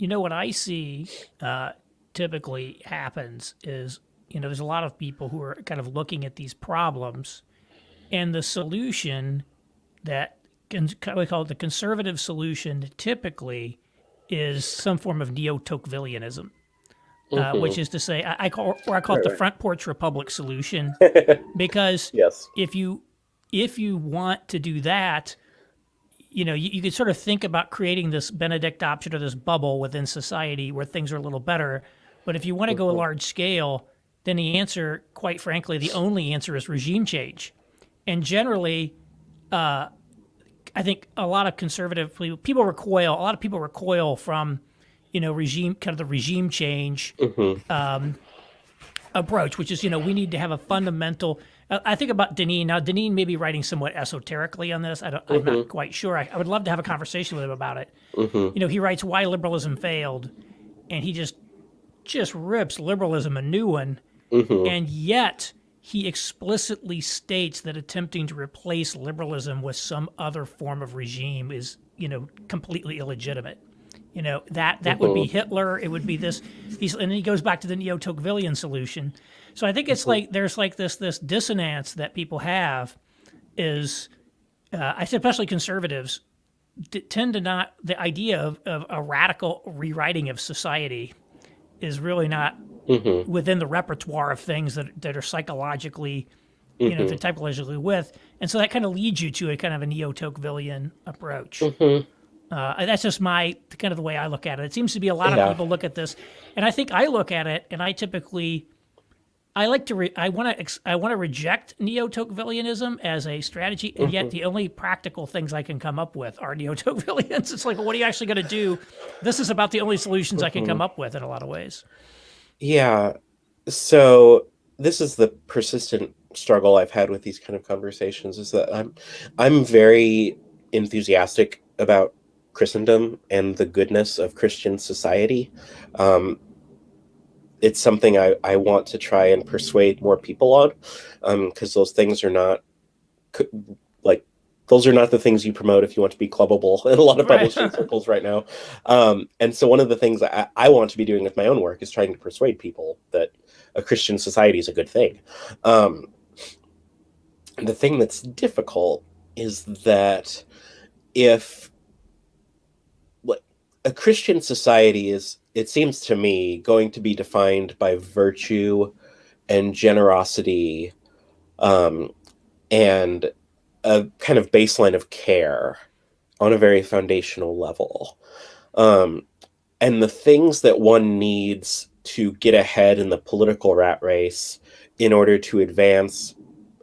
what I see typically happens is, there's a lot of people who are kind of looking at these problems, and the solution that we call it the conservative solution typically is some form of neo-Tocquevillianism, which Hmm. is to say, I call it the Right, front porch Republic solution, right. because Yes. if you if you want to do that, you could sort of think about creating this Benedict option or this bubble within society where things are a little better. But if you want to go a Hmm. large scale, then the answer, quite frankly, the only answer is regime change. And generally, I think a lot of conservative people recoil. A lot of people recoil from, regime kind of the regime change Hmm. approach, which is, we need to have a fundamental. I think about Deneen. Now, Deneen may be writing somewhat esoterically on this. I'm not Hmm. quite sure. I would love to have a conversation with him about it. Hmm. He writes Why Liberalism Failed, and he just rips liberalism a new one, Hmm. and yet he explicitly states that attempting to replace liberalism with some other form of regime is, completely illegitimate. That would be Hmm. Hitler. It would be this. And then he goes back to the neo-Tocquevillian solution. So I think it's Hmm. like there's like this dissonance that people have is, I say especially conservatives tend to not the idea of a radical rewriting of society is really not Hmm. within the repertoire of things that are psychologically, Hmm. they're typologically with, and so that kind of leads you to a kind of a neo-Tocquevillian approach. Hmm. That's just my kind of the way I look at it. It seems to be a lot of Yeah. people look at this, and I think I look at it, and I like to I want to reject neo-Tocquevillianism as a strategy, and yet Hmm. the only practical things I can come up with are neo-Tocquevillians. It's like, well, what are you actually going to do? This is about the only solutions I can Hmm. come up with in a lot of ways. Yeah. So this is the persistent struggle I've had with these kind of conversations is that I'm very enthusiastic about Christendom and the goodness of Christian society. Um, it's something I want to try and persuade more people on, because those things are not like those are not the things you promote if you want to be clubbable in a lot of Right. publishing circles right now. And so one of the things I want to be doing with my own work is trying to persuade people that a Christian society is a good thing. Um, the thing that's difficult is that if like, a Christian society is, it seems to me, going to be defined by virtue and generosity, um, and a kind of baseline of care on a very foundational level. Um, and the things that one needs to get ahead in the political rat race in order to advance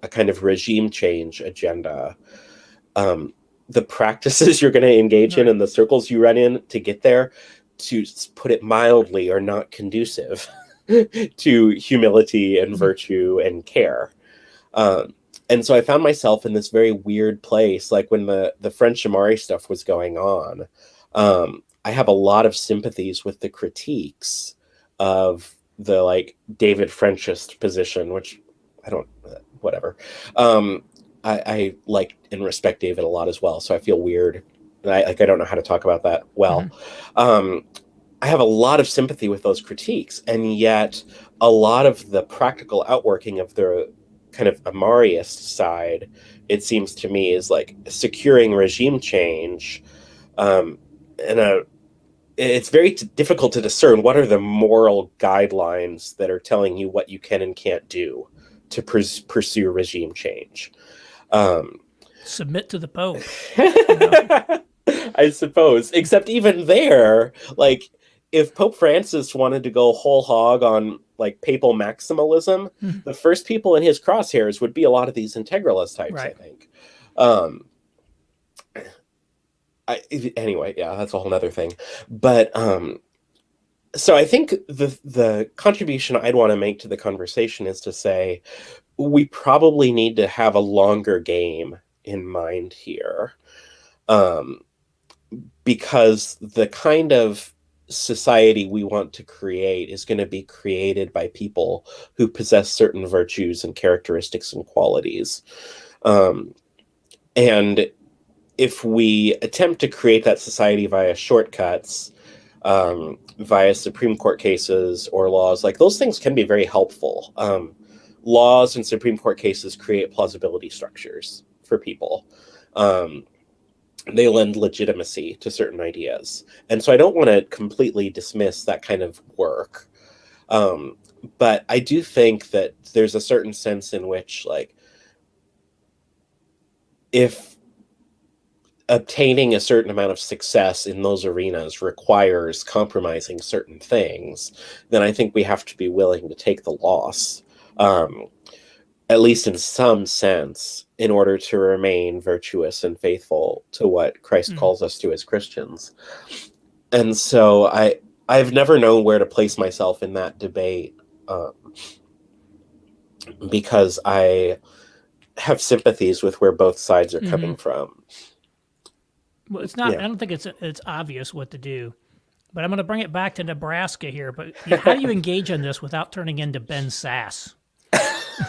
a kind of regime change agenda, um, the practices you're going to engage in Right. and the circles you run in to get there, to put it mildly, are not conducive to humility and Mhm. virtue and care. Um, and so I found myself in this very weird place, like when the French Amari stuff was going on. I have a lot of sympathies with the critiques of the like David Frenchist position, which I don't, whatever. Um, I like and respect David a lot as well, so I feel weird. I don't know how to talk about that well. Mhm. Um, I have a lot of sympathy with those critiques, and yet a lot of the practical outworking of the kind of Amariist side, it seems to me, is like securing regime change. Um, and it's very difficult to discern what are the moral guidelines that are telling you what you can and can't do to pursue regime change. Um, Submit to the Pope. You know. I suppose. Except even there, like if Pope Francis wanted to go whole hog on like papal maximalism, Mhm. the first people in his crosshairs would be a lot of these integralist types, I Right. think. Um, I, anyway, yeah, that's a whole other thing. But so I think the contribution I'd want to make to the conversation is to say we probably need to have a longer game in mind here. Um, because the kind of society we want to create is going to be created by people who possess certain virtues and characteristics and qualities. Um, and if we attempt to create that society via shortcuts, via Supreme Court cases or laws. Like those things can be very helpful. Laws and Supreme Court cases create plausibility structures for people. They lend legitimacy to certain ideas. And so I don't want to completely dismiss that kind of work. But I do think that there's a certain sense in which, like, if obtaining a certain amount of success in those arenas requires compromising certain things, then I think we have to be willing to take the loss, at least in some sense, in order to remain virtuous and faithful to what Christ calls us to as Christians. And so I've never known where to place myself in that debate, because I have sympathies with where both sides are coming from. Well, it's not. Yeah. I don't think it's obvious what to do, but I'm going to bring it back to Nebraska here. But how do you engage in this without turning into Ben Sass? I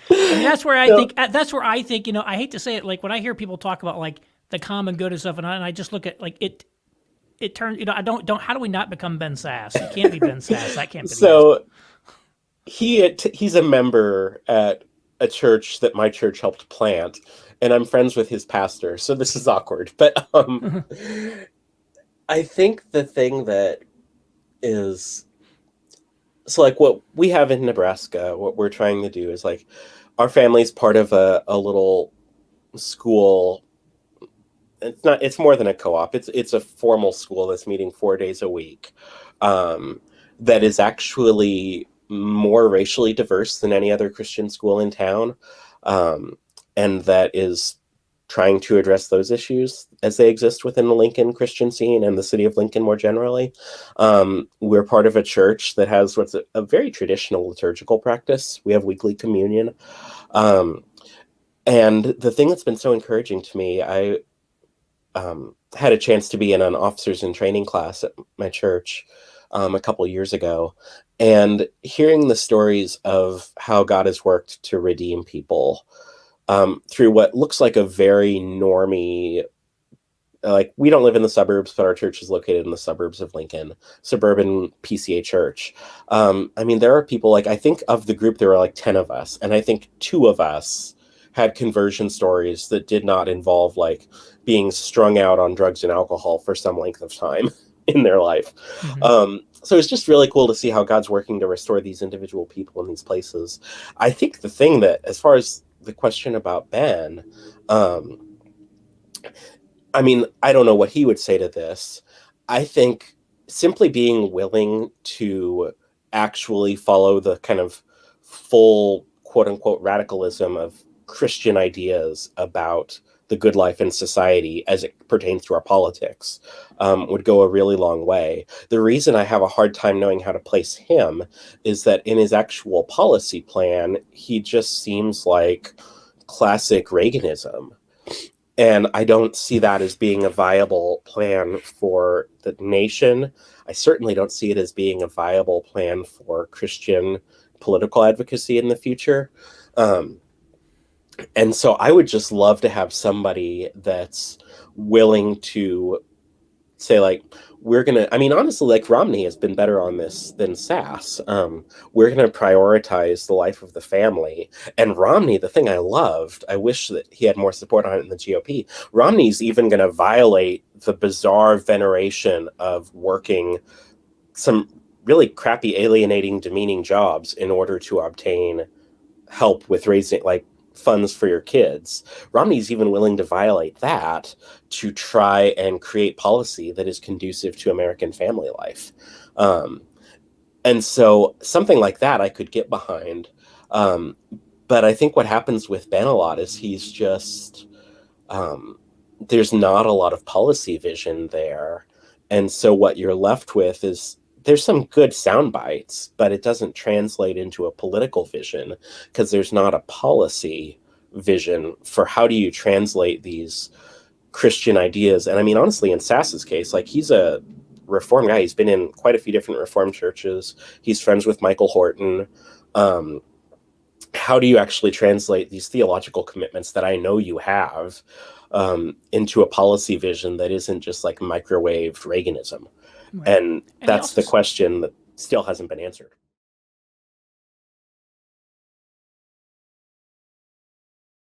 mean, that's where I think. That's where I think. I hate to say it. Like when I hear people talk about like the common good and stuff, and I just look at like it. It turns. I don't. How do we not become Ben Sass? You can't be Ben Sass. That can't be. So he's a member at a church that my church helped plant, and I'm friends with his pastor, so this is awkward. But I think the thing that is, so like what we have in Nebraska, what we're trying to do is like our family's part of a little school. It's more than a co-op. It's a formal school that's meeting 4 days a week, that is actually more racially diverse than any other Christian school in town, and that is trying to address those issues as they exist within the Lincoln Christian scene and the city of Lincoln more generally. We're part of a church that has what's a very traditional liturgical practice. We have weekly communion. And the thing that's been so encouraging to me, I had a chance to be in an officers in training class at my church a couple years ago, and hearing the stories of how God has worked to redeem people through what looks like a very normie, like we don't live in the suburbs, but our church is located in the suburbs of Lincoln, suburban PCA church. I mean, there are people, like I think of the group, there were like 10 of us, and I think 2 of us had conversion stories that did not involve like being strung out on drugs and alcohol for some length of time in their life. So it's just really cool to see how God's working to restore these individual people in these places. I think the thing that, as far as the question about Ben, I mean, I don't know what he would say to this. I think simply being willing to actually follow the kind of full quote unquote radicalism of Christian ideas about the good life in society as it pertains to our politics would go a really long way. The reason I have a hard time knowing how to place him is that in his actual policy plan, he just seems like classic Reaganism. And I don't see that as being a viable plan for the nation. I certainly don't see it as being a viable plan for Christian political advocacy in the future. And so I would just love to have somebody that's willing to say, like, we're going to, I mean, honestly, like Romney has been better on this than Sass. We're going to prioritize the life of the family. And Romney, the thing I loved, I wish that he had more support on it in the GOP. Romney's even going to violate the bizarre veneration of working some really crappy, alienating, demeaning jobs in order to obtain help with raising, like, funds for your kids. Romney's even willing to violate that to try and create policy that is conducive to American family life. And so something like that I could get behind. But I think what happens with Ben a lot is he's just, there's not a lot of policy vision there. And so what you're left with is, there's some good sound bites, but it doesn't translate into a political vision because there's not a policy vision for how do you translate these Christian ideas. And I mean, honestly, in Sass's case, like he's a Reformed guy. He's been in quite a few different Reformed churches. He's friends with Michael Horton. How do you actually translate these theological commitments that I know you have into a policy vision that isn't just like microwaved Reaganism? Right. And And he that's also the question that still hasn't been answered.